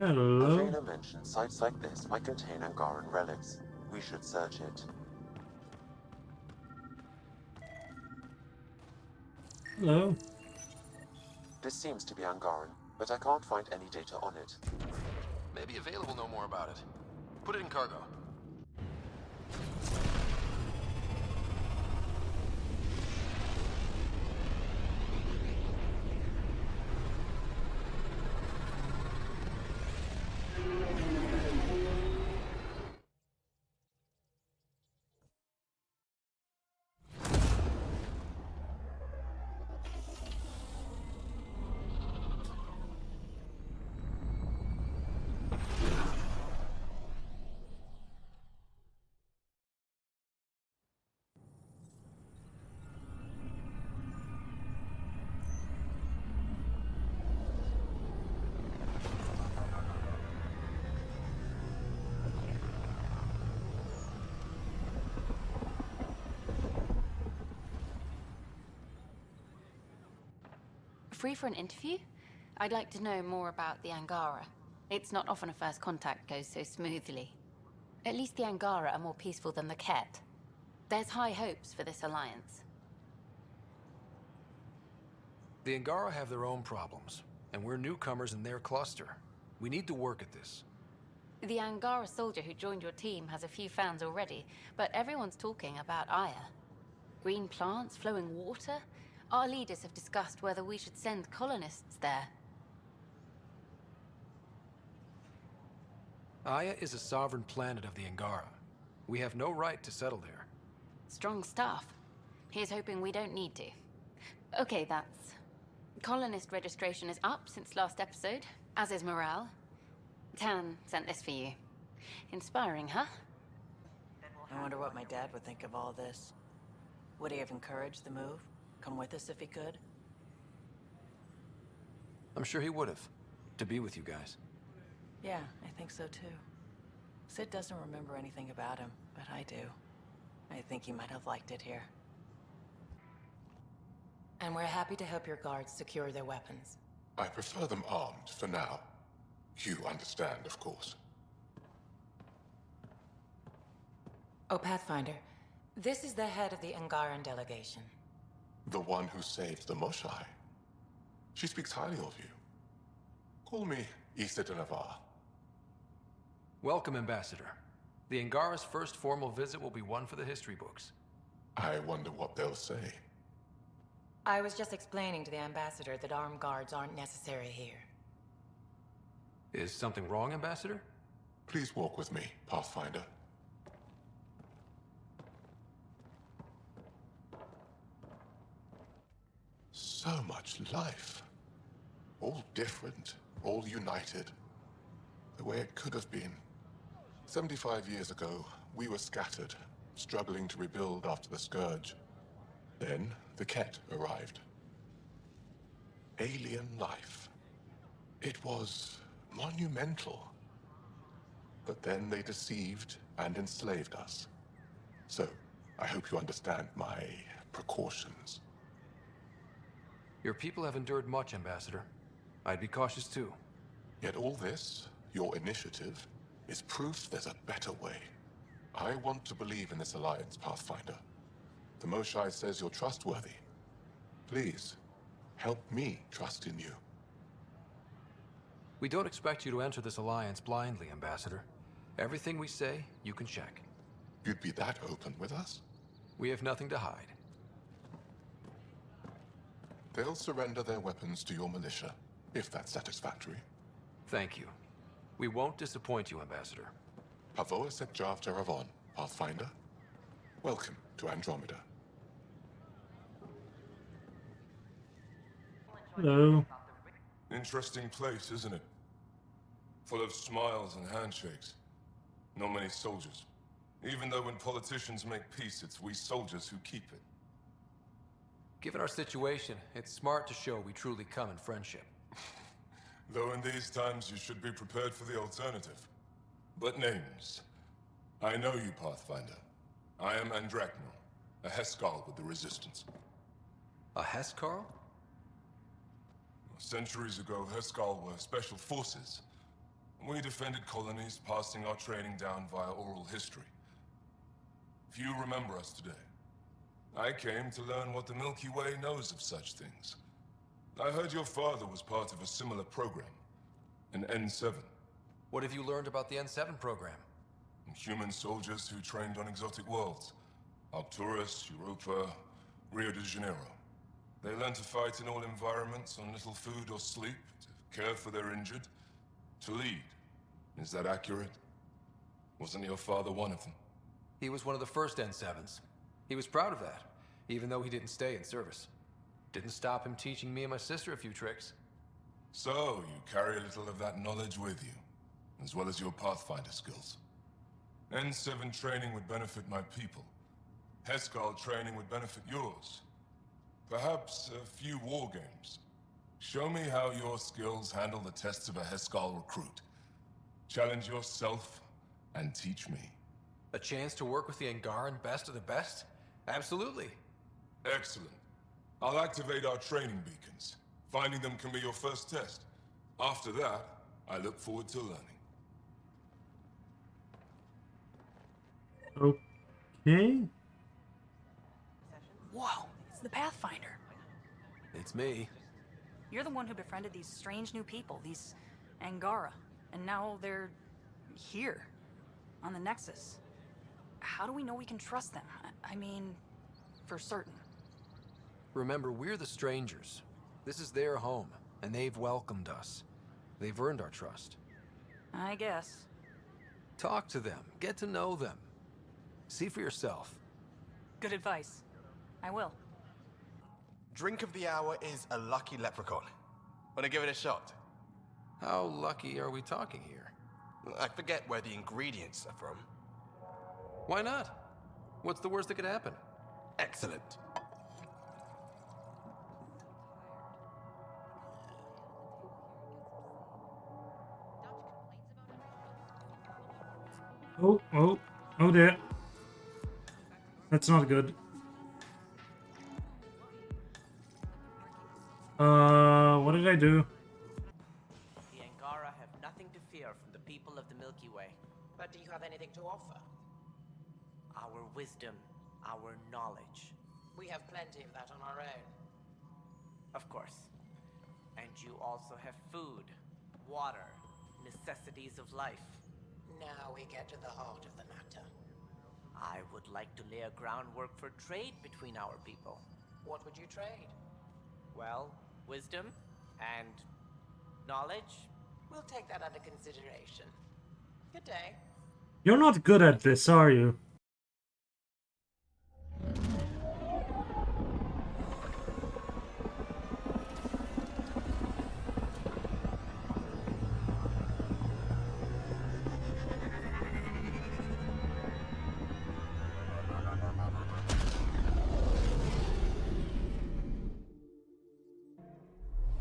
Hello. Arena mentioned sites like this might contain Angaran relics. We should search it. Hello. This seems to be Angaran, but I can't find any data on it. Maybe Available will know more about it. Put it in cargo. Free for an interview? I'd like to know more about the Angara. It's not often a first contact goes so smoothly. At least the Angara are more peaceful than the Ket. There's high hopes for this alliance. The Angara have their own problems, and we're newcomers in their cluster. We need to work at this. The Angara soldier who joined your team has a few fans already, but everyone's talking about Aya. Green plants, flowing water? Our leaders have discussed whether we should send colonists there. Aya is a sovereign planet of the Angara. We have no right to settle there. Strong stuff. Here's hoping we don't need to. Okay, that's... Colonist registration is up since last episode, as is morale. Tan sent this for you. Inspiring, huh? I wonder what my dad would think of all this. Would he have encouraged the move? Come with us if he could? I'm sure he would have, to be with you guys. Yeah, I think so too. Sid doesn't remember anything about him, but I do. I think he might have liked it here. And we're happy to help your guards secure their weapons. I prefer them armed for now. You understand, of course. Oh, Pathfinder, this is the head of the Angaran delegation. The one who saved the Moshai. She speaks highly of you. Call me Issa de Navarre. Welcome, Ambassador. The Angara's first formal visit will be one for the history books. I wonder what they'll say. I was just explaining to the Ambassador that armed guards aren't necessary here. Is something wrong, Ambassador? Please walk with me, Pathfinder. So much life. All different, all united. The way it could have been. 75 years ago, we were scattered, struggling to rebuild after the Scourge. Then, the Ket arrived. Alien life. It was monumental. But then they deceived and enslaved us. So, I hope you understand my precautions. Your people have endured much, Ambassador. I'd be cautious too. Yet all this, your initiative, is proof there's a better way. I want to believe in this alliance, Pathfinder. The Moshai says you're trustworthy. Please, help me trust in you. We don't expect you to enter this alliance blindly, Ambassador. Everything we say, you can check. You'd be that open with us? We have nothing to hide. They'll surrender their weapons to your militia, if that's satisfactory. Thank you. We won't disappoint you, Ambassador. Havoa set Jav Jaravon, Pathfinder. Welcome to Andromeda. Hello. Interesting place, isn't it? Full of smiles and handshakes. Not many soldiers. Even though when politicians make peace, it's we soldiers who keep it. Given our situation, it's smart to show we truly come in friendship. Though in these times you should be prepared for the alternative. But names. I know you, Pathfinder. I am Andromeda, a Heskal with the Resistance. A Heskal? Centuries ago, Heskal were special forces. We defended colonies, passing our training down via oral history. Few remember us today. I came to learn what the Milky Way knows of such things. I heard your father was part of a similar program, an N7. What have you learned about the N7 program? Human soldiers who trained on exotic worlds. Arcturus, Europa, Rio de Janeiro. They learn to fight in all environments on little food or sleep, to care for their injured, to lead. Is that accurate? Wasn't your father one of them? He was one of the first N7s. He was proud of that, even though he didn't stay in service. Didn't stop him teaching me and my sister a few tricks. So, you carry a little of that knowledge with you, as well as your Pathfinder skills. N7 training would benefit my people. Heskal training would benefit yours. Perhaps a few war games. Show me how your skills handle the tests of a Heskal recruit. Challenge yourself and teach me. A chance to work with the Angaran best of the best? Absolutely. Excellent. I'll activate our training beacons. Finding them can be your first test. After that, I look forward to learning. Okay. Whoa, it's the Pathfinder. It's me. You're the one who befriended these strange new people, these Angara. And now they're here, on the Nexus. How do we know we can trust them? I mean, for certain. Remember, we're the strangers. This is their home, and they've welcomed us. They've earned our trust. I guess. Talk to them. Get to know them. See for yourself. Good advice. I will. Drink of the hour is a lucky leprechaun. Wanna give it a shot? How lucky are we talking here? I forget where the ingredients are from. Why not? What's the worst that could happen? Excellent. Oh dear. That's not good. What did I do? The Angara have nothing to fear from the people of the Milky Way. But do you have anything to offer? Our wisdom, our knowledge. We have plenty of that on our own. Of course. And you also have food, water, necessities of life. Now we get to the heart of the matter. I would like to lay a groundwork for trade between our people. What would you trade? Well, wisdom and knowledge. We'll take that under consideration. Good day. You're not good at this, are you?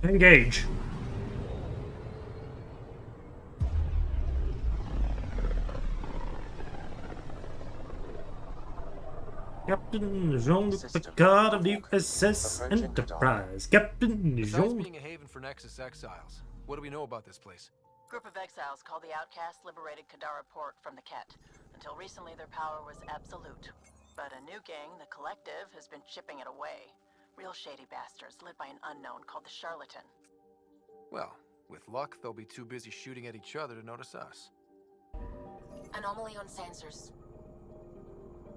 Engage. Captain Jean-Luc Picard of the USS Enterprise. Captain Besides Jean... being a haven for Nexus exiles, what do we know about this place? Group of exiles called the Outcast liberated Kadara port from the Ket. Until recently, their power was absolute. But a new gang, the Collective, has been chipping it away. Real shady bastards, led by an unknown called the Charlatan. Well, with luck, they'll be too busy shooting at each other to notice us. Anomaly on sensors.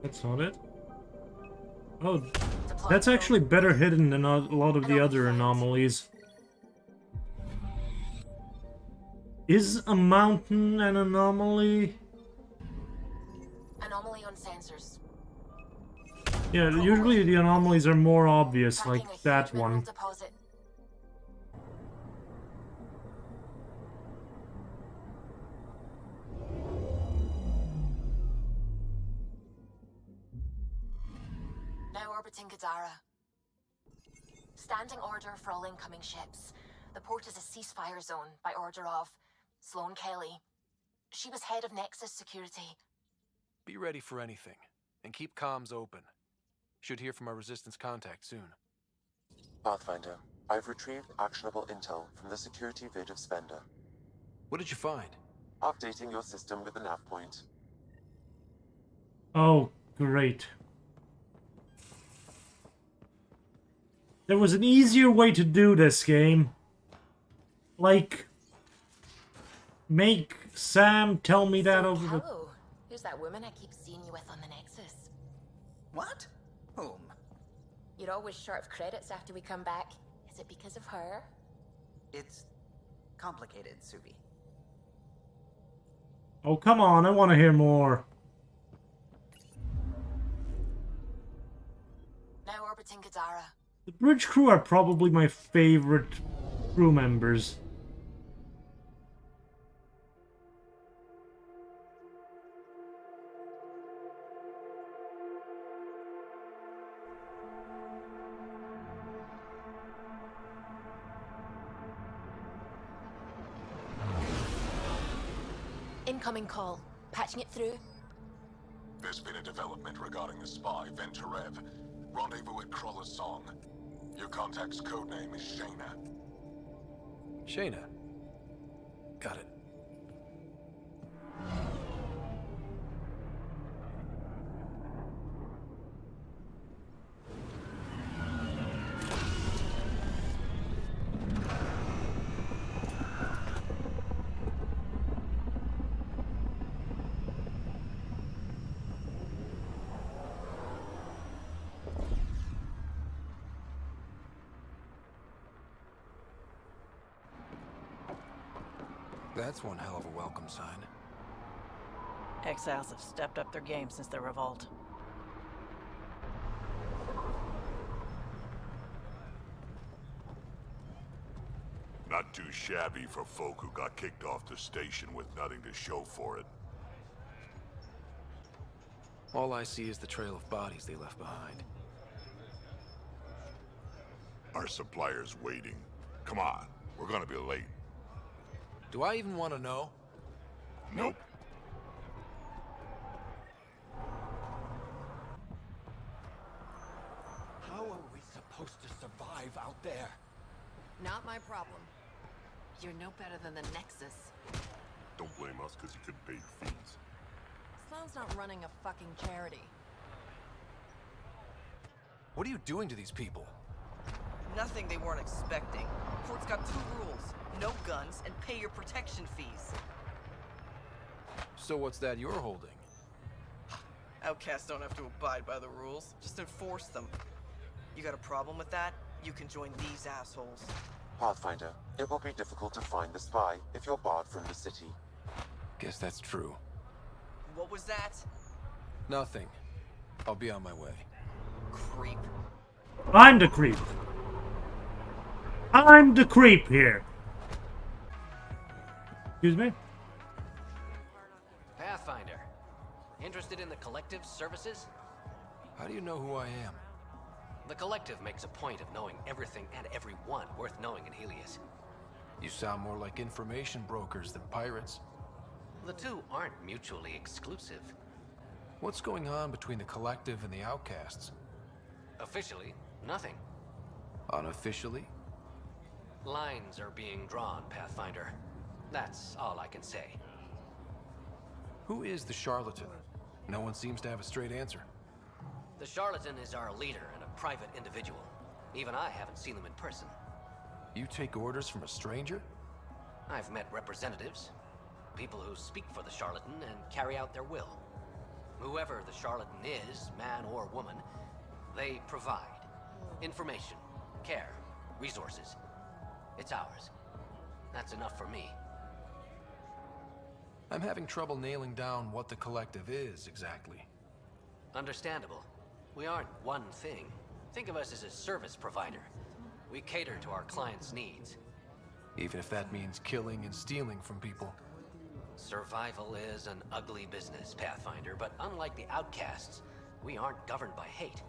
That's not it. Oh, that's actually better hidden than a lot of the other anomalies. Is a mountain an anomaly? Anomaly on sensors. Yeah, usually the anomalies are more obvious, like that one. Deposit. Now orbiting Kadara. Standing order for all incoming ships. The port is a ceasefire zone by order of Sloane Kelly. She was head of Nexus Security. Be ready for anything, and keep comms open. Should hear from our Resistance contact soon. Pathfinder, I've retrieved actionable intel from the security vid of Spender. What did you find? Updating your system with the nav point. Oh, great. There was an easier way to do this game. Like, make Sam tell me that over the... Hello. Who's that woman I keep seeing you with on the Nexus? What? Whom? You're always short of credits after we come back. Is it because of her? It's complicated, Subi. Oh, come on, I want to hear more. Now orbiting Kadara. The bridge crew are probably my favorite crew members. Incoming call. Patching it through. There's been a development regarding the spy, Venturev. Rendezvous at Kroller's Song. Your contact's codename is Shayna. Shayna. Got it. That's one hell of a welcome sign. Exiles have stepped up their game since the revolt. Not too shabby for folk who got kicked off the station with nothing to show for it. All I see is the trail of bodies they left behind. Our supplier's waiting. Come on, we're gonna be late. Do I even want to know? Nope. How are we supposed to survive out there? Not my problem. You're no better than the Nexus. Don't blame us because you couldn't pay your fees. Sloan's not running a fucking charity. What are you doing to these people? Nothing they weren't expecting. Port's got 2 rules. No guns, and pay your protection fees. So what's that you're holding? Outcasts don't have to abide by the rules, just enforce them. You got a problem with that? You can join these assholes. Pathfinder, it will be difficult to find the spy if you're barred from the city. Guess that's true. What was that? Nothing. I'll be on my way. Creep. I'm the creep. I'm the creep here. Excuse me? Pathfinder. Interested in the Collective's services? How do you know who I am? The Collective makes a point of knowing everything and everyone worth knowing in Helios. You sound more like information brokers than pirates. The two aren't mutually exclusive. What's going on between the Collective and the Outcasts? Officially, nothing. Unofficially? Lines are being drawn, Pathfinder. That's all I can say. Who is the charlatan? No one seems to have a straight answer. The charlatan is our leader and a private individual. Even I haven't seen them in person. You take orders from a stranger? I've met representatives. People who speak for the charlatan and carry out their will. Whoever the charlatan is, man or woman, they provide information, care, resources. It's ours. That's enough for me. I'm having trouble nailing down what the Collective is, exactly. Understandable. We aren't one thing. Think of us as a service provider. We cater to our clients' needs. Even if that means killing and stealing from people. Survival is an ugly business, Pathfinder, but unlike the Outcasts, we aren't governed by hate.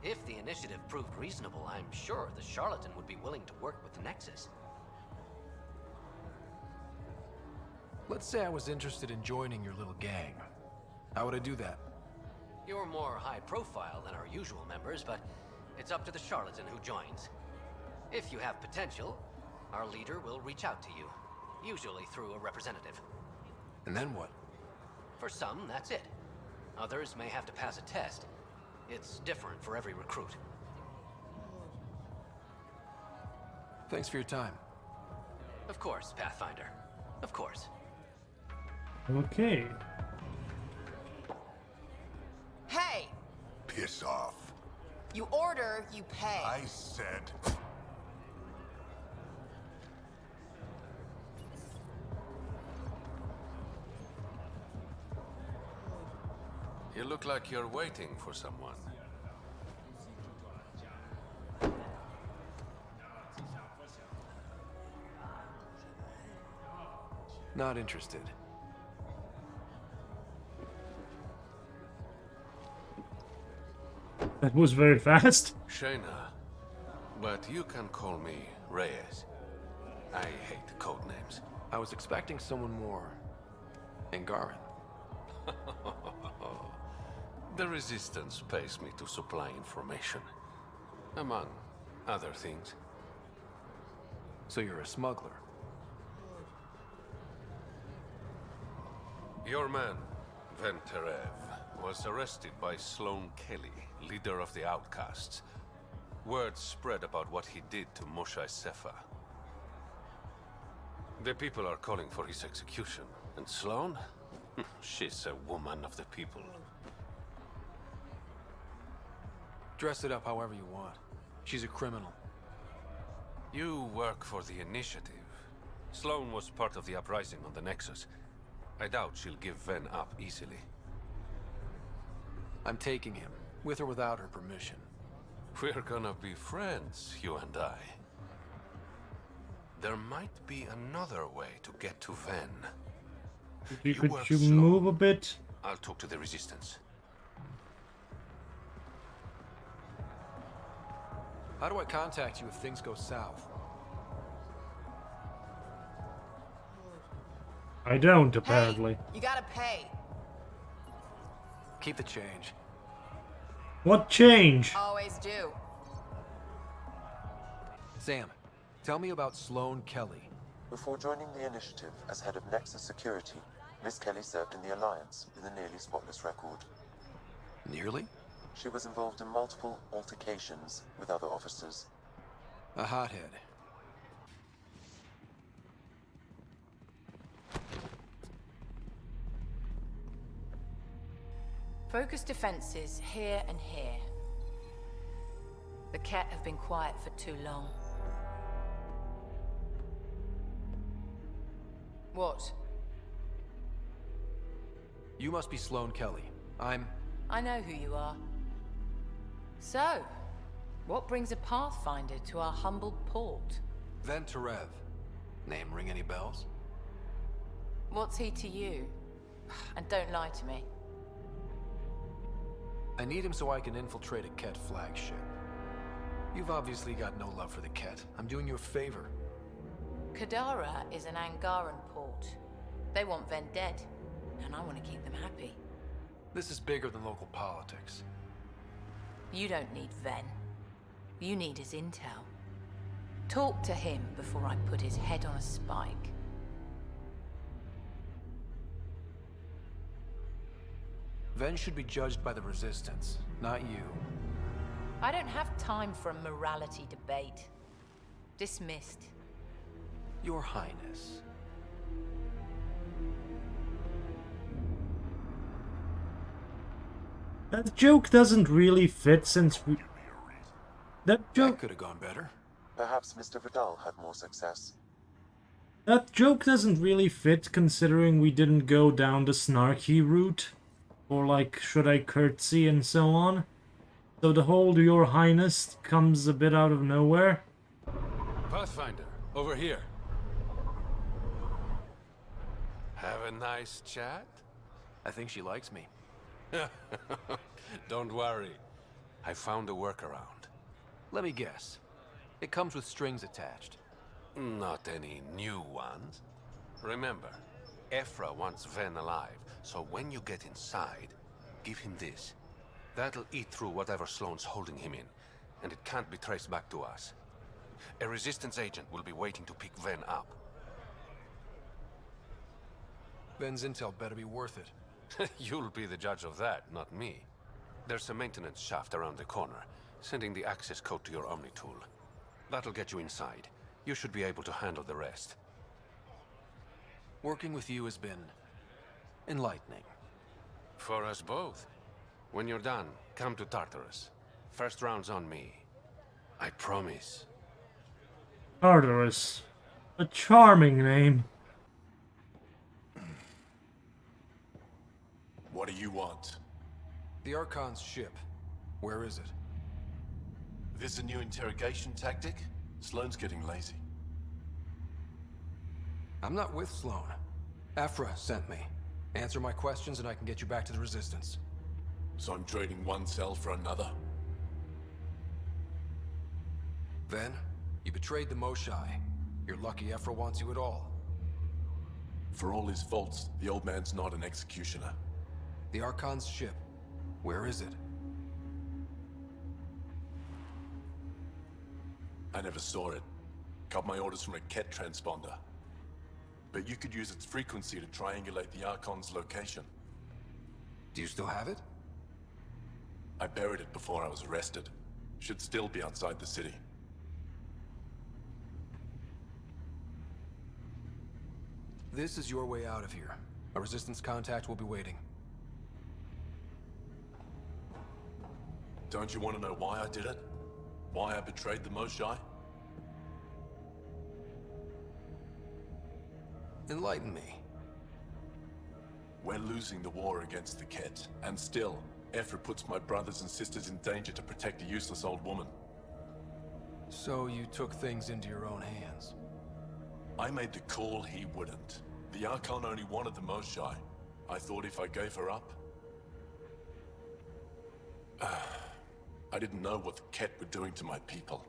If the initiative proved reasonable, I'm sure the charlatan would be willing to work with the Nexus. Let's say I was interested in joining your little gang. How would I do that? You're more high profile than our usual members, but it's up to the charlatan who joins. If you have potential, our leader will reach out to you, usually through a representative. And then what? For some, that's it. Others may have to pass a test. It's different for every recruit. Thanks for your time. Of course, Pathfinder. Of course. Okay. Hey! Piss off. You order, you pay. I said... You look like you're waiting for someone. Not interested. That was very fast. Shayna, but you can call me Reyes. I hate code names. I was expecting someone more Angaran. The Resistance pays me to supply information, among other things. So you're a smuggler? Your man, Venterev, was arrested by Sloane Kelly, leader of the Outcasts. Word spread about what he did to Moshe Sefa. The people are calling for his execution. And Sloane? She's a woman of the people. Dress it up however you want. She's a criminal. You work for the Initiative. Sloane was part of the uprising on the Nexus. I doubt she'll give Ven up easily. I'm taking him, with or without her permission. We're gonna be friends, you and I. There might be another way to get to Ven. Could work you slow. move a bit? I'll talk to the Resistance. How do I contact you if things go south? I don't, apparently. Hey, you gotta pay. Keep the change. What change? Always do. Sam, tell me about Sloane Kelly. Before joining the Initiative as head of Nexus Security, Miss Kelly served in the Alliance with a nearly spotless record. Nearly? She was involved in multiple altercations with other officers. A hothead. Focus defenses here and here. The Ket have been quiet for too long. What? You must be Sloane Kelly. I know who you are. So, what brings a Pathfinder to our humble port? Venterev. Name ring any bells? What's he to you? And don't lie to me. I need him so I can infiltrate a Ket flagship. You've obviously got no love for the Ket. I'm doing you a favor. Kadara is an Angaran port. They want Ven dead, and I want to keep them happy. This is bigger than local politics. You don't need Ven. You need his intel. Talk to him before I put his head on a spike. Ven should be judged by the Resistance, not you. I don't have time for a morality debate. Dismissed. Your Highness. That joke doesn't really fit since we... That joke could have gone better. Perhaps Mr. Vidal had more success. That joke doesn't really fit considering we didn't go down the snarky route. Or like, should I curtsy and so on. So the whole Your Highness comes a bit out of nowhere. Pathfinder, over here. Have a nice chat? I think she likes me. Don't worry. I found a workaround. Let me guess. It comes with strings attached. Not any new ones. Remember, Ephra wants Ven alive, so when you get inside, give him this. That'll eat through whatever Sloane's holding him in, and it can't be traced back to us. A Resistance agent will be waiting to pick Ven up. Ben's intel better be worth it. You'll be the judge of that, not me. There's a maintenance shaft around the corner, sending the access code to your Omni-tool. That'll get you inside. You should be able to handle the rest. Working with you has been enlightening. For us both. When you're done, come to Tartarus. First round's on me. I promise. Tartarus. A charming name. What do you want? The Archon's ship. Where is it? This a new interrogation tactic? Sloane's getting lazy. I'm not with Sloane. Aphra sent me. Answer my questions and I can get you back to the Resistance. So I'm trading one cell for another? Then, you betrayed the Moshai. You're lucky Ephra wants you at all. For all his faults, the old man's not an executioner. The Archon's ship. Where is it? I never saw it. Got my orders from a Ket transponder. But you could use its frequency to triangulate the Archon's location. Do you still have it? I buried it before I was arrested. Should still be outside the city. This is your way out of here. A Resistance contact will be waiting. Don't you want to know why I did it? Why I betrayed the Moshai? Enlighten me. We're losing the war against the Ket, and still, Ephra puts my brothers and sisters in danger to protect a useless old woman. So you took things into your own hands? I made the call he wouldn't. The Archon only wanted the Moshai. I thought if I gave her up... I didn't know what the Ket were doing to my people.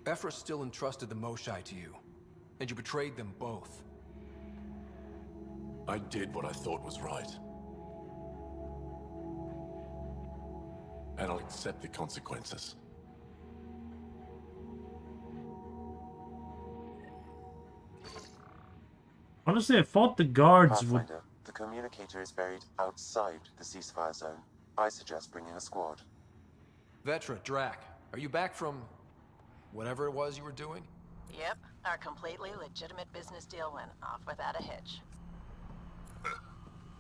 Ephra still entrusted the Moshai to you, and you betrayed them both. I did what I thought was right. And I'll accept the consequences. Honestly, I thought the guards would... Pathfinder, the communicator is buried outside the ceasefire zone. I suggest bringing a squad. Vetra, Drac, are you back from... whatever it was you were doing? Yep, our completely legitimate business deal went off without a hitch.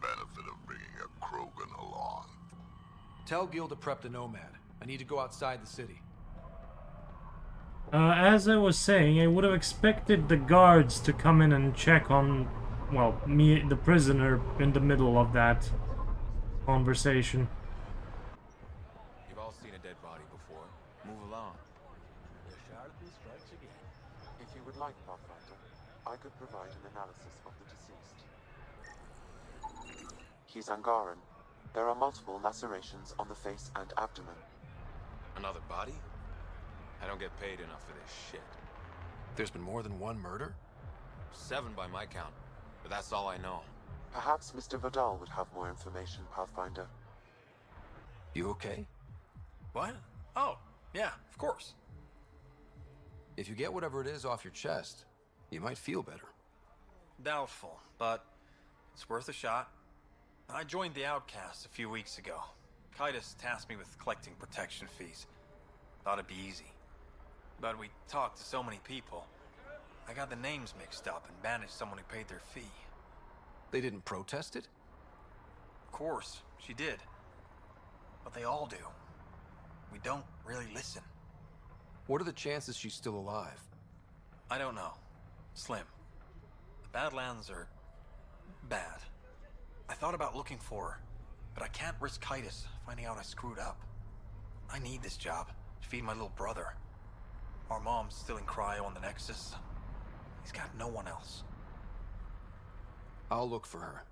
Benefit of bringing a Krogan along. Tell Gil to prep the Nomad. I need to go outside the city. As I was saying, I would have expected the guards to come in and check on, well, me, the prisoner, in the middle of that conversation. You've all seen a dead body before. Move along. The charlatan strikes again. If you would like, Pathfinder, I could provide an analysis of the deceased. He's Angaran. There are multiple lacerations on the face and abdomen. Another body? I don't get paid enough for this shit. There's been more than one murder? 7 by my count, but that's all I know. Perhaps Mr. Vidal would have more information, Pathfinder. You okay? What? Oh, yeah, of course. If you get whatever it is off your chest, you might feel better. Doubtful, but it's worth a shot. I joined the Outcasts a few weeks ago. Kaitis tasked me with collecting protection fees. Thought it'd be easy. But we talked to so many people. I got the names mixed up and banished someone who paid their fee. They didn't protest it? Of course, she did. But they all do. We don't really listen. What are the chances she's still alive? I don't know. Slim. The Badlands are... bad. I thought about looking for her, but I can't risk Kaitis finding out I screwed up. I need this job to feed my little brother. Our mom's still in cryo on the Nexus. He's got no one else. I'll look for her.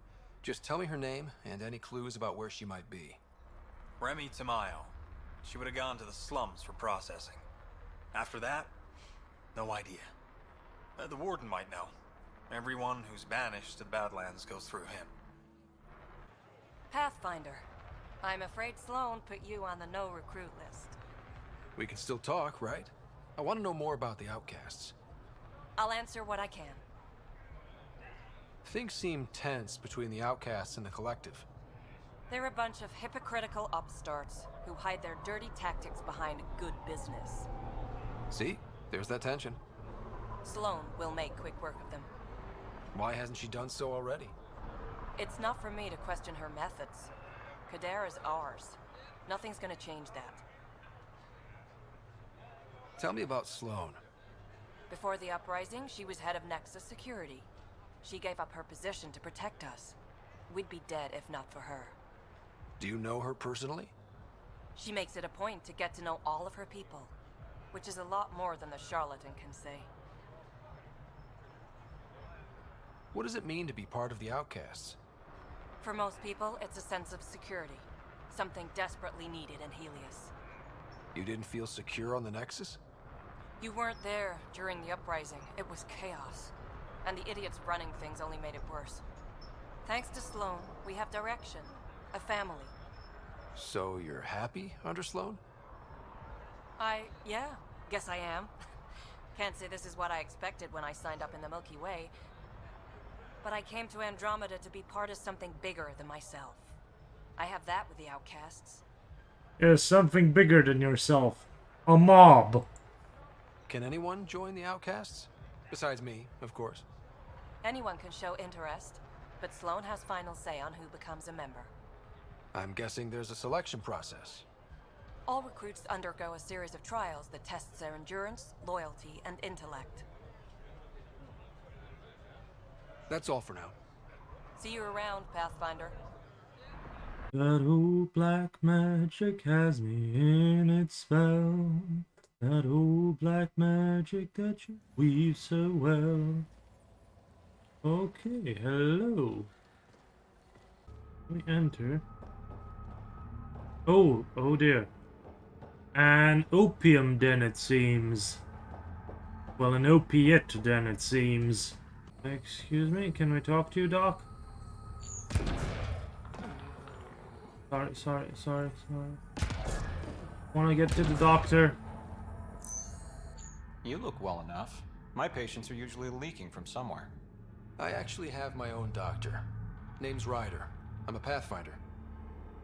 Just tell me her name and any clues about where she might be. Remy Tamayo. She would have gone to the slums for processing. After that, no idea. The Warden might know. Everyone who's banished to the Badlands goes through him. Pathfinder. I'm afraid Sloane put you on the no-recruit list. We can still talk, right? I want to know more about the Outcasts. I'll answer what I can. Things seem tense between the outcasts and the collective. They're a bunch of hypocritical upstarts who hide their dirty tactics behind good business. See? There's that tension. Sloane will make quick work of them. Why hasn't she done so already? It's not for me to question her methods. Kadara's ours. Nothing's gonna change that. Tell me about Sloane. Before the uprising, she was head of Nexus Security. She gave up her position to protect us. We'd be dead if not for her. Do you know her personally? She makes it a point to get to know all of her people, which is a lot more than the charlatan can say. What does it mean to be part of the outcasts? For most people, it's a sense of security. Something desperately needed in Helios. You didn't feel secure on the Nexus? You weren't there during the uprising. It was chaos. And the idiots running things only made it worse. Thanks to Sloane, we have direction. A family. So you're happy under Sloane? Yeah, guess I am. Can't say this is what I expected when I signed up in the Milky Way. But I came to Andromeda to be part of something bigger than myself. I have that with the outcasts. There's something bigger than yourself. A mob. Can anyone join the outcasts? Besides me, of course. Anyone can show interest, but Sloane has final say on who becomes a member. I'm guessing there's a selection process. All recruits undergo a series of trials that tests their endurance, loyalty, and intellect. That's all for now. See you around, Pathfinder. That old black magic has me in its spell. That old black magic that you weave so well. Okay, hello. We enter. Oh dear. An opium den, it seems. Well, an opiate den, it seems. Excuse me, can we talk to you, Doc? Sorry. Wanna get to the doctor? You look well enough. My patients are usually leaking from somewhere. I actually have my own doctor. Name's Ryder. I'm a Pathfinder.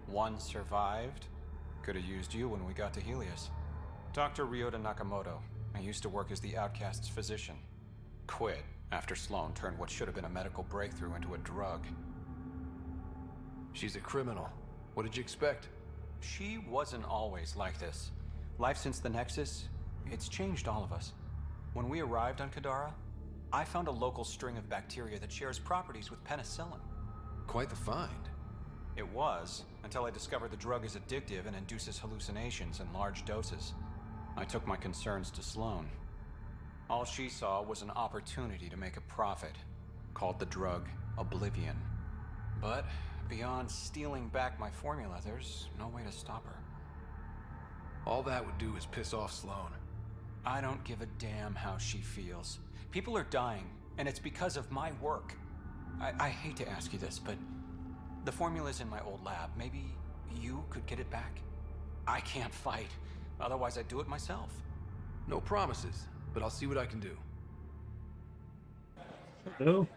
One survived. Could have used you when we got to Helios. Dr. Ryota Nakamoto. I used to work as the Outcast's physician. Quit after Sloane turned what should have been a medical breakthrough into a drug. She's a criminal. What did you expect? She wasn't always like this. Life since the Nexus, it's changed all of us. When we arrived on Kadara, I found a local string of bacteria that shares properties with penicillin. Quite the find. It was, until I discovered the drug is addictive and induces hallucinations in large doses. I took my concerns to Sloane. All she saw was an opportunity to make a profit, called the drug Oblivion. But beyond stealing back my formula, there's no way to stop her. All that would do is piss off Sloane. I don't give a damn how she feels. People are dying, and it's because of my work. I hate to ask you this, but the formula's in my old lab. Maybe you could get it back? I can't fight. Otherwise, I'd do it myself. No promises, but I'll see what I can do. Hello?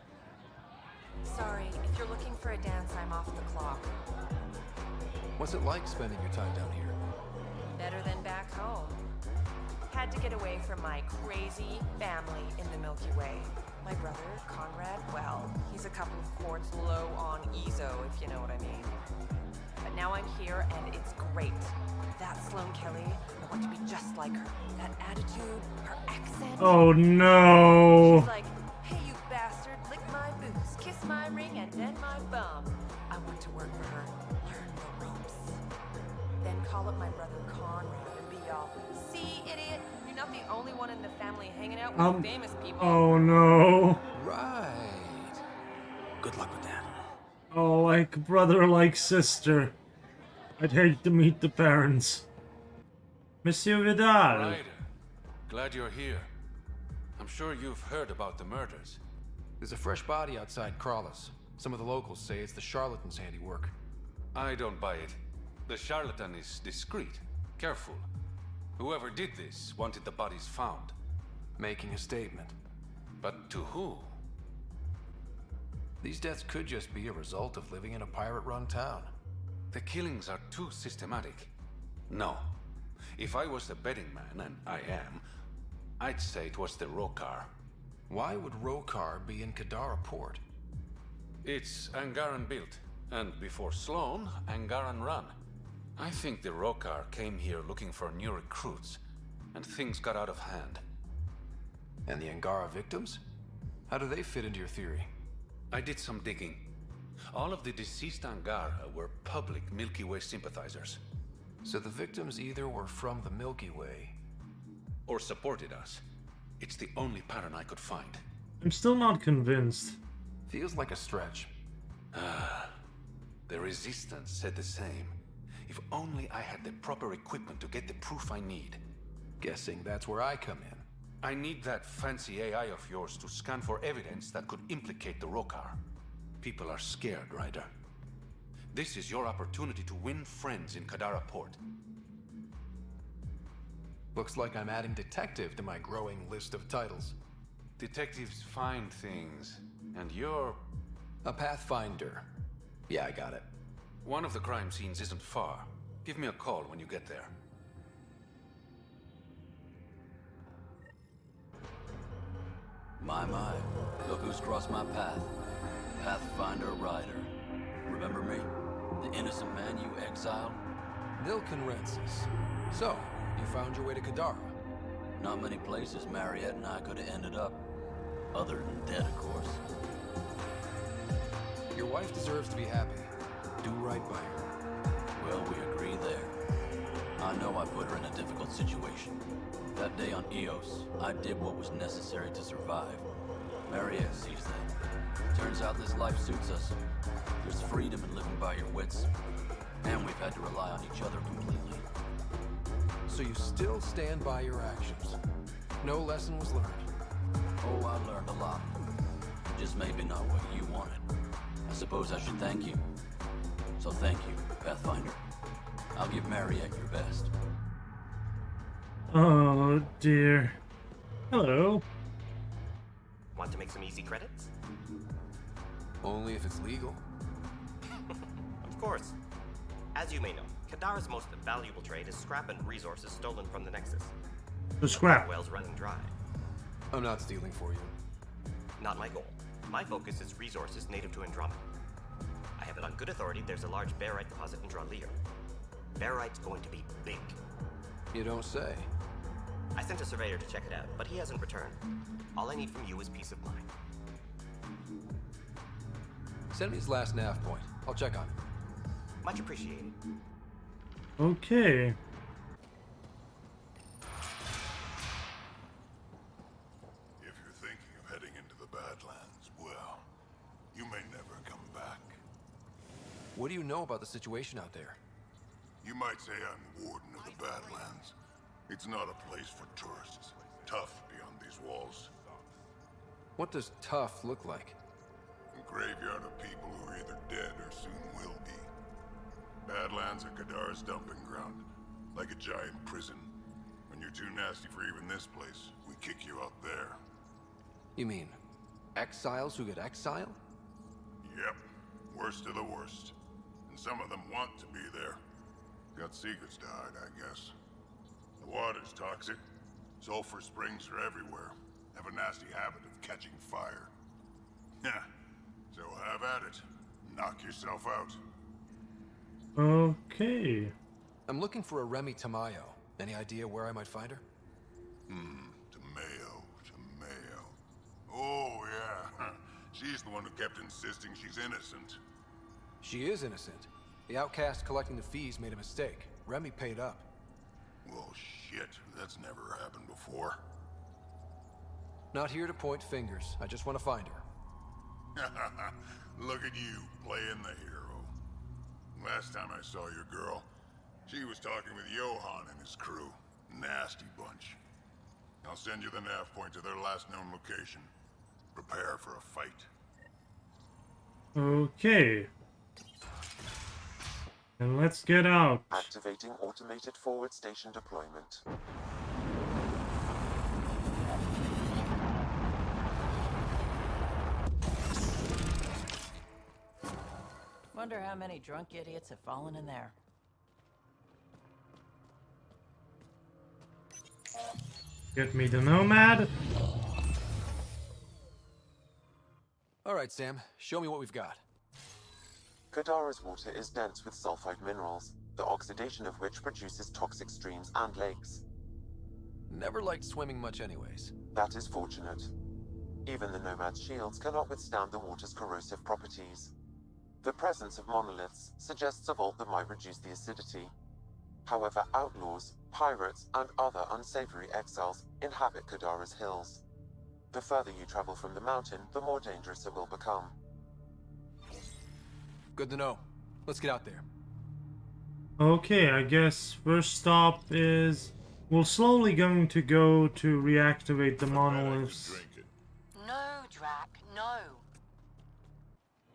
Sorry, if you're looking for a dance, I'm off the clock. What's it like spending your time down here? Better than back home. Had to get away from my crazy family in the Milky Way. My brother, Conrad, well, he's a couple of quarts low on EZO, if you know what I mean. But now I'm here, and it's great. That Sloane Kelly, I want to be just like her. That attitude, her accent. Oh no! She's like, hey you bastard, lick my boots, kiss my ring, and then my bum. I want to work for her, learn the ropes. Then call up my brother Conrad and be all, see, idiot, you're not the only one in the family hanging out with famous people. Oh no. Right. Good luck with that. Oh, like brother, like sister. I'd hate to meet the parents. Monsieur Vidal. Ryder, glad you're here. I'm sure you've heard about the murders. There's a fresh body outside Krallis. Some of the locals say it's the charlatan's handiwork. I don't buy it. The charlatan is discreet, careful. Whoever did this wanted the bodies found. Making a statement. But to who? These deaths could just be a result of living in a pirate-run town. The killings are too systematic. No. If I was a betting man, and I am, I'd say it was the Rokar. Why would Rokar be in Kadara port? It's Angaran built, and before Sloan, Angaran run. I think the Rokar came here looking for new recruits, and things got out of hand. And the Angara victims? How do they fit into your theory? I did some digging. All of the deceased Angara were public Milky Way sympathizers. So the victims either were from the Milky Way... or supported us. It's the only pattern I could find. I'm still not convinced. Feels like a stretch. The Resistance said the same. If only I had the proper equipment to get the proof I need. Guessing that's where I come in. I need that fancy AI of yours to scan for evidence that could implicate the Rokar. People are scared, Ryder. This is your opportunity to win friends in Kadara port. Looks like I'm adding detective to my growing list of titles. Detectives find things, and you're... a pathfinder. Yeah, I got it. One of the crime scenes isn't far. Give me a call when you get there. My, look who's crossed my path. Pathfinder Ryder. Remember me? The innocent man you exiled? Nilken Rensis. So, you found your way to Kadara? Not many places Mariette and I could have ended up. Other than dead, of course. Your wife deserves to be happy. Do right by her. Well, we agree there. I know I put her in a difficult situation. That day on Eos, I did what was necessary to survive. Mariette sees that. Turns out this life suits us. There's freedom in living by your wits. And we've had to rely on each other completely. So you still stand by your actions? No lesson was learned? Oh, I learned a lot. Just maybe not what you wanted. I suppose I should thank you. So thank you, Pathfinder. I'll give Mariette your best. Oh dear. Hello. Want to make some easy credits? Only if it's legal. Of course. As you may know, Kadara's most valuable trade is scrap and resources stolen from the Nexus. The scrap. Wells running dry. I'm not stealing for you. Not my goal. My focus is resources native to Andromeda. I have it on good authority there's a large barite deposit in Draleo. Barite's going to be big. You don't say. I sent a surveyor to check it out, but he hasn't returned. All I need from you is peace of mind. Send me his last nav point. I'll check on it. Much appreciated. Okay. If you're thinking of heading into the Badlands, well, you may never come back. What do you know about the situation out there? You might say I'm warden of the Badlands. It's not a place for tourists. Tough beyond these walls. What does tough look like? A graveyard of people who are either dead or soon will be. Badlands are Kadara's dumping ground. Like a giant prison. When you're too nasty for even this place, we kick you out there. You mean exiles who get exiled? Yep. Worst of the worst. And some of them want to be there. Got secrets to hide, I guess. The water's toxic. Sulfur springs are everywhere. Have a nasty habit of catching fire. Yeah. So have at it. Knock yourself out. Okay. I'm looking for a Remy Tamayo. Any idea where I might find her? Tamayo. Oh, yeah. She's the one who kept insisting she's innocent. She is innocent. The outcast collecting the fees made a mistake. Remy paid up. Well, shit. That's never happened before. Not here to point fingers. I just want to find her. Look at you, playing the hero. Last time I saw your girl, she was talking with Johan and his crew. Nasty bunch. I'll send you the nav point to their last known location. Prepare for a fight. Okay. And let's get out. Activating automated forward station deployment. Wonder how many drunk idiots have fallen in there. Get me the Nomad. Alright, Sam. Show me what we've got. Kadara's water is dense with sulfide minerals, the oxidation of which produces toxic streams and lakes. Never liked swimming much anyways. That is fortunate. Even the Nomad's shields cannot withstand the water's corrosive properties. The presence of monoliths suggests a vault that might reduce the acidity. However, outlaws, pirates, and other unsavory exiles inhabit Kadara's hills. The further you travel from the mountain, the more dangerous it will become. Good to know. Let's get out there. Okay, I guess first stop is... We're slowly going to go to reactivate the monoliths. No, Drac, no.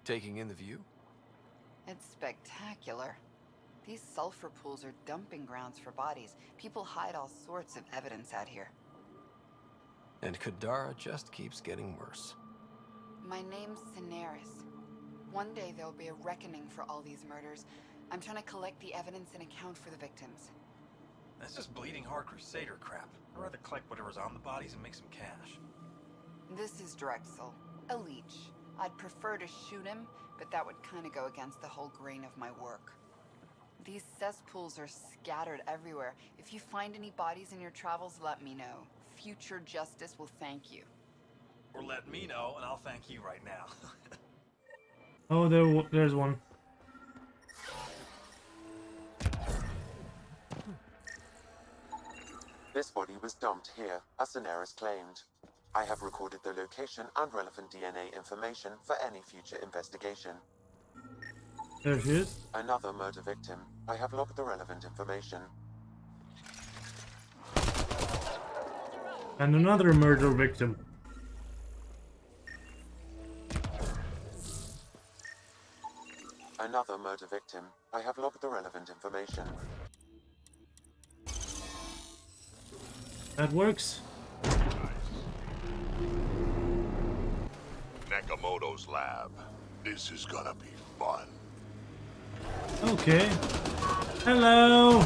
Taking in the view? It's spectacular. These sulfur pools are dumping grounds for bodies. People hide all sorts of evidence out here. And Kadara just keeps getting worse. My name's Cineris. One day there'll be a reckoning for all these murders. I'm trying to collect the evidence and account for the victims. That's just bleeding heart crusader crap. I'd rather collect whatever's on the bodies and make some cash. This is Drexel, a leech. I'd prefer to shoot him, but that would kind of go against the whole grain of my work. These cesspools are scattered everywhere. If you find any bodies in your travels, let me know. Future justice will thank you. Or let me know, and I'll thank you right now. Oh, there's one. This body was dumped here, as Cineris claimed. I have recorded the location and relevant DNA information for any future investigation. There she is. Another murder victim. I have logged the relevant information. And another murder victim. Another murder victim. I have logged the relevant information. That works. Nakamoto's lab. This is gonna be fun. Okay. Hello.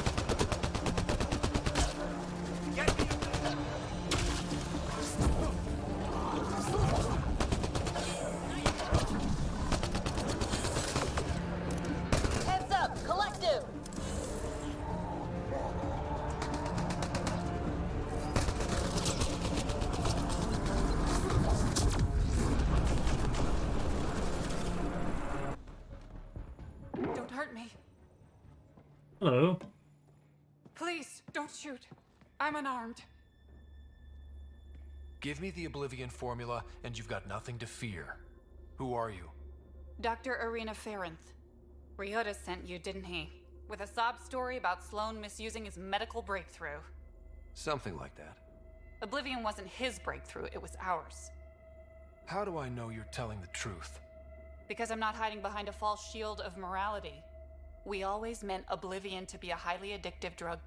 Heads up, collective! Don't hurt me. Hello. Please, don't shoot. I'm unarmed. Give me the Oblivion formula, and you've got nothing to fear. Who are you? Dr. Arena Ferenth. Ryota sent you, didn't he? With a sob story about Sloan misusing his medical breakthrough. Something like that. Oblivion wasn't his breakthrough, it was ours. How do I know you're telling the truth? Because I'm not hiding behind a false shield of morality. We always meant Oblivion to be a highly addictive drug.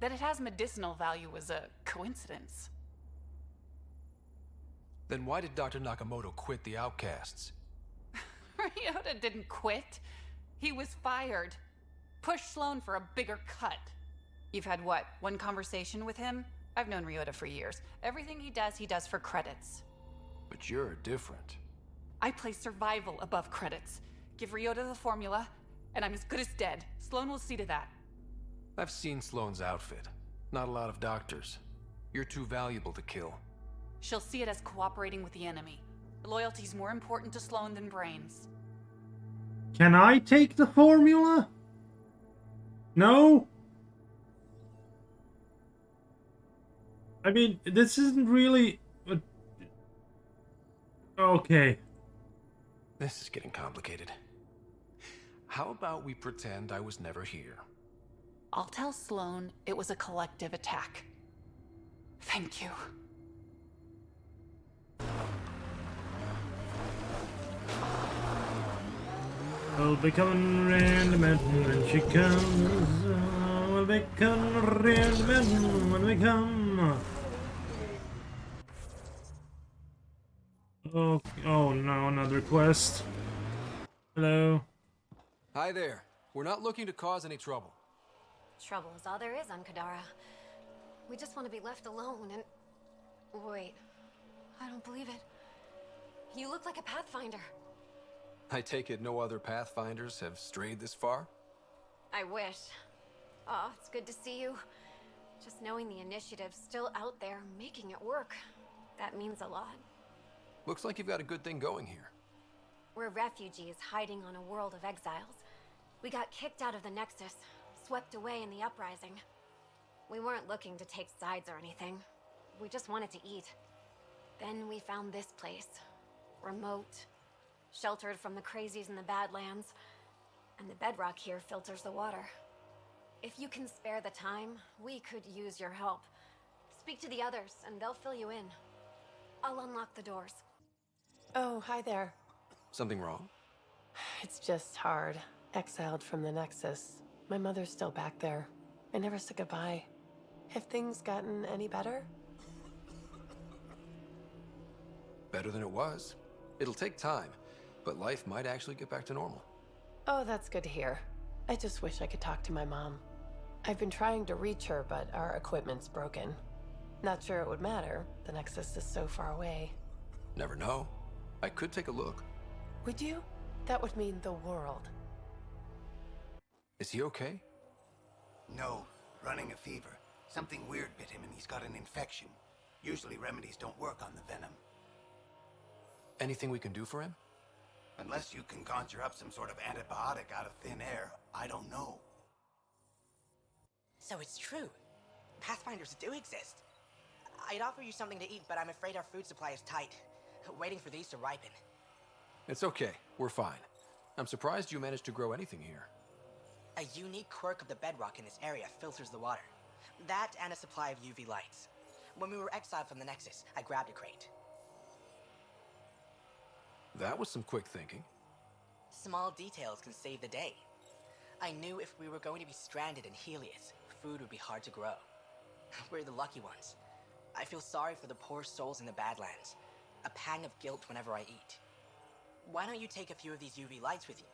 That it has medicinal value was a coincidence. Then why did Dr. Nakamoto quit the Outcasts? Ryota didn't quit. He was fired. Push Sloan for a bigger cut. You've had what, one conversation with him? I've known Ryota for years. Everything he does for credits. But you're different. I place survival above credits. Give Ryota the formula, and I'm as good as dead. Sloan will see to that. I've seen Sloane's outfit. Not a lot of doctors. You're too valuable to kill. She'll see it as cooperating with the enemy. Loyalty's more important to Sloan than brains. Can I take the formula? No? I mean, this isn't really... Okay. This is getting complicated. How about we pretend I was never here? I'll tell Sloan it was a collective attack. Thank you. We'll be coming round the mountain when she comes. We'll be coming round the mountain when we come. Oh no, another quest. Hello. Hi there. We're not looking to cause any trouble. Trouble is all there is on Kadara. We just want to be left alone and... Wait. I don't believe it. You look like a Pathfinder. I take it no other Pathfinders have strayed this far? I wish. Oh, it's good to see you. Just knowing the initiative's still out there, making it work. That means a lot. Looks like you've got a good thing going here. We're refugees hiding on a world of exiles. We got kicked out of the Nexus, swept away in the uprising. We weren't looking to take sides or anything. We just wanted to eat. Then we found this place. Remote, sheltered from the crazies in the Badlands, and the bedrock here filters the water. If you can spare the time, we could use your help. Speak to the others, and they'll fill you in. I'll unlock the doors. Oh, hi there. Something wrong? It's just hard. Exiled from the Nexus. My mother's still back there. I never said goodbye. Have things gotten any better? Better than it was. It'll take time, but life might actually get back to normal. Oh, that's good to hear. I just wish I could talk to my mom. I've been trying to reach her, but our equipment's broken. Not sure it would matter. The Nexus is so far away. Never know. I could take a look. Would you? That would mean the world. Is he okay? No, running a fever. Something weird bit him and he's got an infection. Usually remedies don't work on the venom. Anything we can do for him? Unless you can conjure up some sort of antibiotic out of thin air, I don't know. So it's true. Pathfinders do exist. I'd offer you something to eat, but I'm afraid our food supply is tight. Waiting for these to ripen. It's okay. We're fine. I'm surprised you managed to grow anything here. A unique quirk of the bedrock in this area filters the water. That and a supply of UV lights. When we were exiled from the Nexus, I grabbed a crate. That was some quick thinking. Small details can save the day. I knew if we were going to be stranded in Helios, food would be hard to grow. We're the lucky ones. I feel sorry for the poor souls in the Badlands. A pang of guilt whenever I eat. Why don't you take a few of these UV lights with you?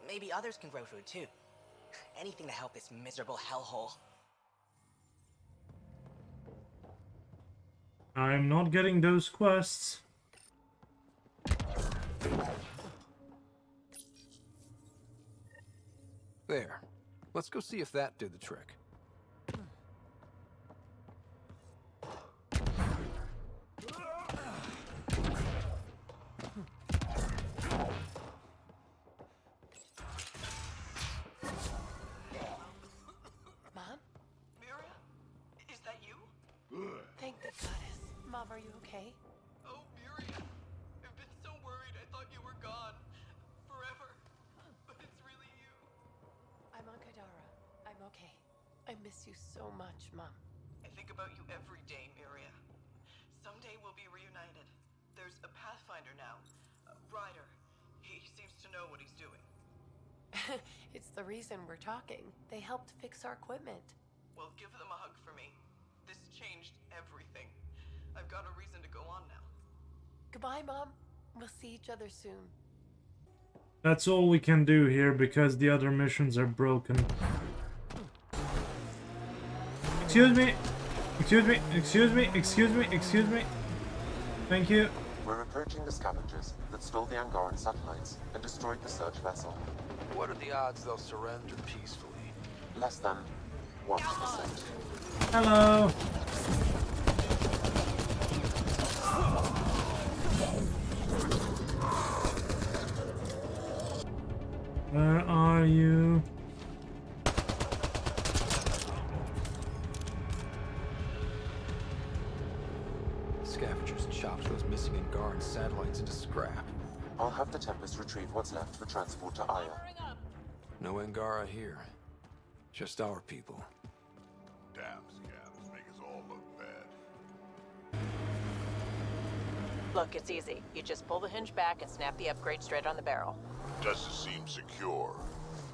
Maybe others can grow food too. Anything to help this miserable hellhole. I'm not getting those quests. There. Let's go see if that did the trick. Mom? Mira? Is that you? Thank the goddess. Mom, are you okay? Oh, Miri. I've been so worried. I thought you were gone. Forever. But it's really you. I'm on Kadara. I'm okay. I miss you so much, Mom. I think about you every day, Miria. Someday we'll be reunited. There's a Pathfinder now. Ryder. He seems to know what he's doing. It's the reason we're talking. They helped fix our equipment. Well, give them a hug for me. This changed everything. I've got a reason to go on now. Goodbye, Mom. We'll see each other soon. That's all we can do here because the other missions are broken. Excuse me! Excuse me! Excuse me! Excuse me! Excuse me! Thank you. We're approaching the scavengers that stole the Angaran satellites and destroyed the search vessel. What are the odds they'll surrender peacefully? Less than 1%. Hello! Where are you? Scavengers chopped those missing Angaran satellites into scrap. I'll have the Tempest retrieve what's left for transport to Aya. No Angara here. Just our people. Damn scavs make us all look bad. Look, it's easy. You just pull the hinge back and snap the upgrade straight on the barrel. Doesn't seem secure.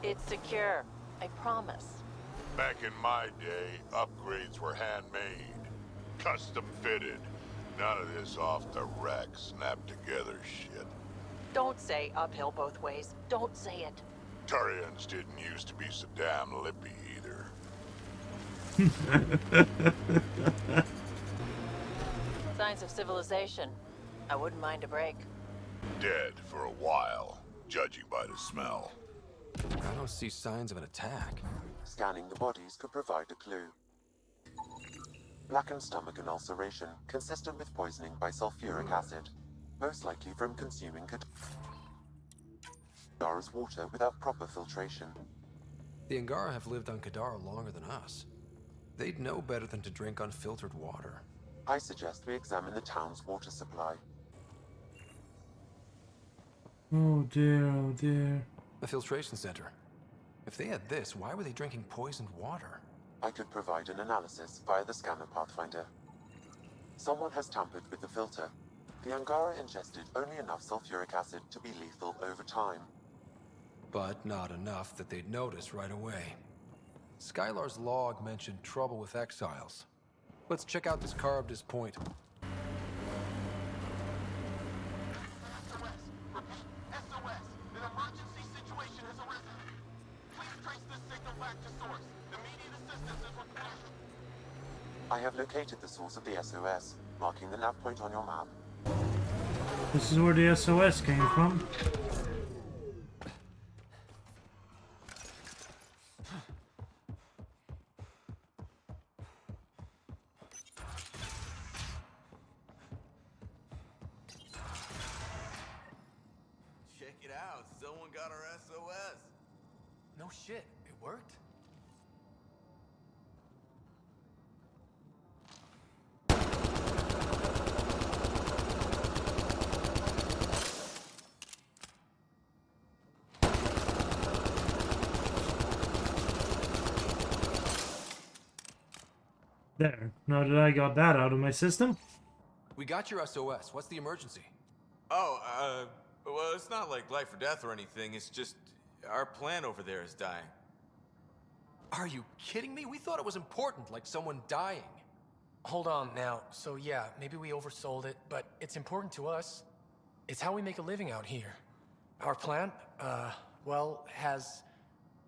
It's secure. I promise. Back in my day, upgrades were handmade. Custom fitted. None of this off the rack, snapped together shit. Don't say uphill both ways. Don't say it. Turians didn't used to be so damn lippy either. Signs of civilization. I wouldn't mind a break. Dead for a while, judging by the smell. I don't see signs of an attack. Scanning the bodies could provide a clue. Blackened stomach and ulceration, consistent with poisoning by sulfuric acid, most likely from consuming Kadara's water without proper filtration. The Angara have lived on Kadara longer than us. They'd know better than to drink unfiltered water. I suggest we examine the town's water supply. Oh dear, oh dear. A filtration center. If they had this, why were they drinking poisoned water? I could provide an analysis via the scanner Pathfinder. Someone has tampered with the filter. The Angara ingested only enough sulfuric acid to be lethal over time. But not enough that they'd notice right away. Skylar's log mentioned trouble with exiles. Let's check out this car up to this point. I have located the source of the SOS, marking the nav point on your map. This is where the SOS came from. Check it out, someone got our SOS. No shit, it worked? There. Now that I got that out of my system. We got your SOS. What's the emergency? Oh, well, it's not like life or death or anything. It's just our plant over there is dying. Are you kidding me? We thought it was important, like someone dying. Hold on now. So yeah, maybe we oversold it, but it's important to us. It's how we make a living out here. Our plant, well, has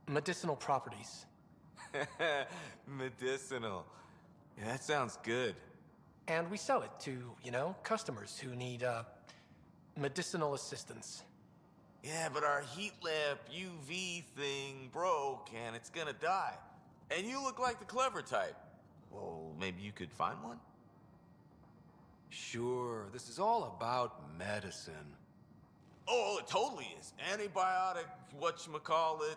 medicinal properties. Medicinal. Yeah, that sounds good. And we sell it to, you know, customers who need, medicinal assistance. Yeah, but our heat lamp UV thing broke and it's gonna die. And you look like the clever type. Well, maybe you could find one? Sure, this is all about medicine. Oh, it totally is. Antibiotic, whatchamacallit.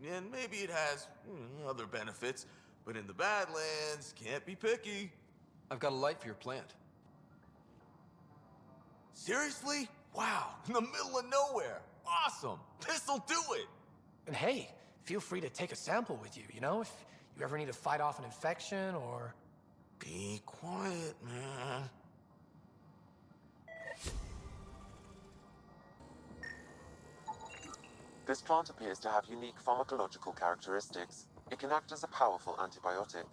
And maybe it has other benefits. But in the Badlands, can't be picky. I've got a light for your plant. Seriously? Wow, in the middle of nowhere. Awesome. This'll do it. And hey, feel free to take a sample with you, you know, if you ever need to fight off an infection or... Be quiet, man. This plant appears to have unique pharmacological characteristics. It can act as a powerful antibiotic.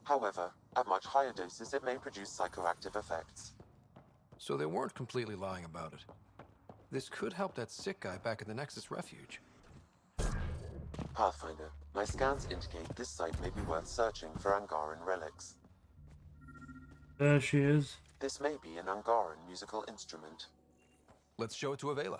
However, at much higher doses it may produce psychoactive effects. So they weren't completely lying about it. This could help that sick guy back in the Nexus refuge. Pathfinder, my scans indicate this site may be worth searching for Angaran relics. There she is. This may be an Angaran musical instrument. Let's show it to Avela.